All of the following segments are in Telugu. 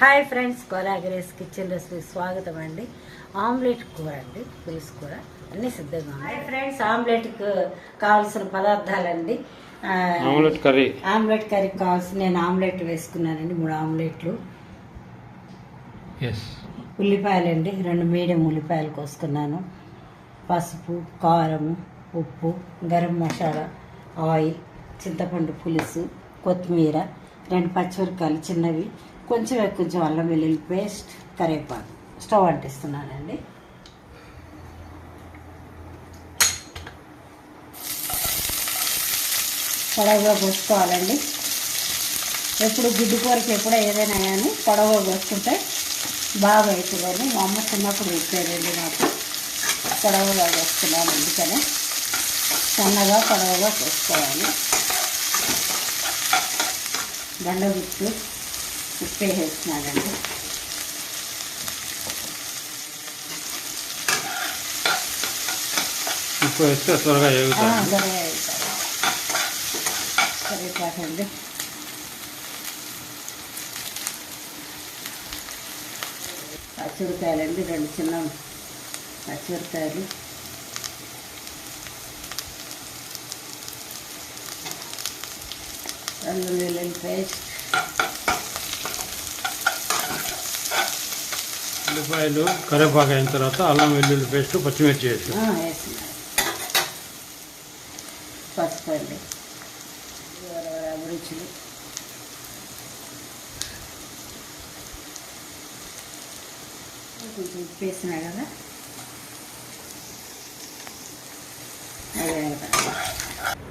హాయ్ ఫ్రెండ్స్, కొరాగ్రేస్ కిచెన్ రెసిపీ స్వాగతం అండి. ఆమ్లెట్ కూర అండి, పులుసు కూర అన్నీ సిద్ధంగా ఉన్నాయి. హాయ్ ఫ్రెండ్స్, ఆమ్లెట్కి కావాల్సిన పదార్థాలండి. ఆమ్లెట్ కర్రీకి కావాల్సిన నేను ఆమ్లెట్ వేసుకున్నానండి, 3 ఆమ్లెట్లు. ఉల్లిపాయలండి, 2 మీడియం ఉల్లిపాయలు కోసుకున్నాను. పసుపు, కారము, ఉప్పు, గరం మసాలా, ఆయిల్, చింతపండు పులుసు, కొత్తిమీర, 2 పచ్చిమిరపకాయలు చిన్నవి, కొంచెం అల్లం వెల్లుల్లి పేస్ట్, కరివేపాకు. స్టవ్ అంటిస్తున్నానండి. పొడవుగా పోసుకోవాలండి. ఎప్పుడు గుడ్డు కూరకి ఎప్పుడో ఏదైనా కానీ పొడవుగా పోసుకుంటే బాగా అవుతుందని మా అమ్మ చిన్నప్పుడు పెట్టేదండి నాకు. పొడవుగా పోసుకున్నాను, అందుకని సన్నగా పొడవుగా పోసుకోవాలి. దండగుట్టు ఉప్పు వేసేస్తున్నానండి. ఉప్పు వేస్తే త్వరగా కరివేపాకండి, పచ్చిమిరకాయలండి, 2 చిన్న పచ్చిమిరకాయలు, అల్లం వెల్లుల్లి పేస్ట్, ఉల్లిపాయలు కరివేపాకు అయిన తర్వాత అల్లం వెల్లుల్లి పేస్ట్, పచ్చిమిర్చి వేసినారు. పసుపు అండి, రుచులు, కొంచెం ఉప్పు వేసినా కదా.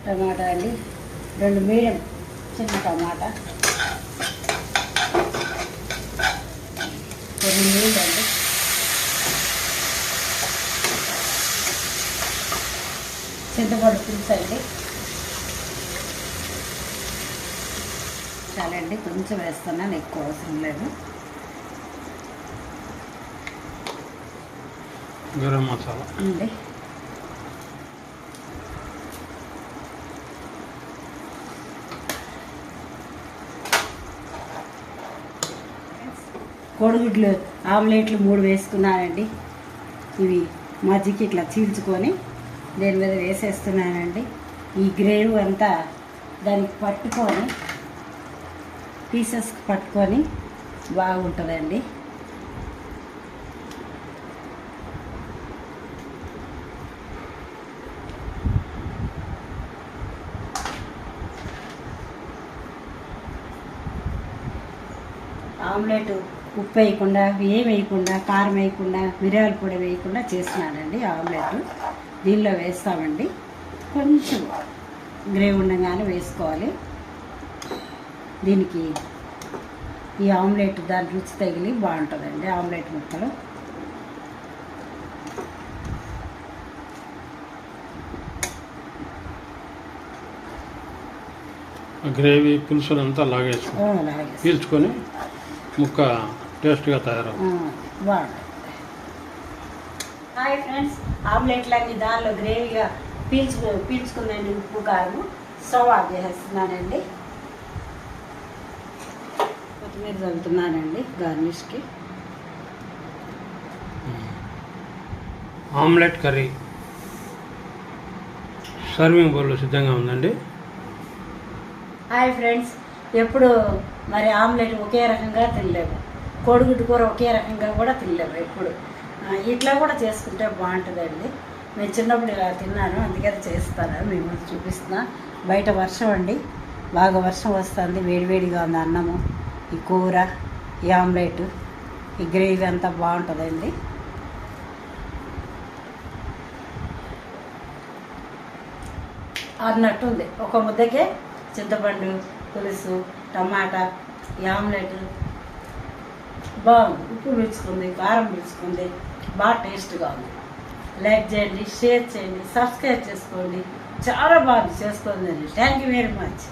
టమాటా అండి, 2 మీడియం చిన్న టమాటా, కొన్ని నీళ్ళు అండి, చింతపండు పులుసు అండి. చాలండి, కొంచెం వేస్తున్నాను, ఎక్కువ అవసరం లేదు. గరం మసాలా అండి, కోడిగుడ్లు ఆమ్లెట్లు 3 వేసుకున్నానండి. ఇవి మజ్జిగకి ఇట్లా చీల్చుకొని దీని మీద వేసేస్తున్నానండి. ఈ గ్రేవీ అంతా దానికి పట్టుకొని పీసెస్కి పట్టుకొని బాగుంటుందండి. ఆమ్లెట్ ఉప్పు వేయకుండా, ఏం వేయకుండా, కారం వేయకుండా, మిరియాల పొడి వేయకుండా చేస్తున్నానండి ఆమ్లెట్. దీనిలో వేస్తామండి, కొంచెం గ్రేవీ ఉండగానే వేసుకోవాలి. దీనికి ఈ ఆమ్లెట్ దాని రుచి తగిలి బాగుంటుందండి ఆమ్లెట్ ముక్కలు. గ్రేవీ పులుసులంతా లాగేసుకొని పీల్చుకొని ముక్క టేస్ట్గా తయారవుతుంది. బాగుంటుంది. హాయ్ ఫ్రెండ్స్, ఆమ్లెట్లన్నీ దానిలో గ్రేవీగా పీల్చుకుందండి. ఉప్పు కారం స్టవ్ ఆఫ్ చేసేస్తున్నానండి. కొత్తిమీర చల్లుతున్నానండి గార్నిష్కి. ఆమ్లెట్ కర్రీ సర్వింగ్ బౌల్లో సిద్ధంగా ఉందండి. హాయ్ ఫ్రెండ్స్, ఎప్పుడు మరి ఆమ్లెట్ ఒకే రకంగా తినలేము, కోడిగుడ్డు కూర ఒకే రకంగా కూడా తినలేము. ఎప్పుడు ఇట్లా కూడా చేసుకుంటే బాగుంటుందండి. నేను చిన్నప్పుడు ఇలా తిన్నాను, అందుకని చేస్తాను, మేము చూపిస్తున్నా. బయట వర్షం అండి, బాగా వర్షం వస్తుంది, వేడివేడిగా ఉంది అన్నము, ఈ కూర, ఈ ఆమ్లెట్, ఈ గ్రేవీ అంతా బాగుంటుందండి. అన్నట్టుంది. ఒక ముద్దకే చింతపండు పులుసు, టమాటా, ఈ ఆమ్లెట్ బాగుంది. ఉప్పు పిలుచుకుంది, కారం పిలుచుకుంది, బాగా టేస్ట్గా ఉంది. లైక్ చేయండి, షేర్ చేయండి, సబ్స్క్రైబ్ చేసుకోండి. చాలా బాగా చేసుకోండి. Thank you very much.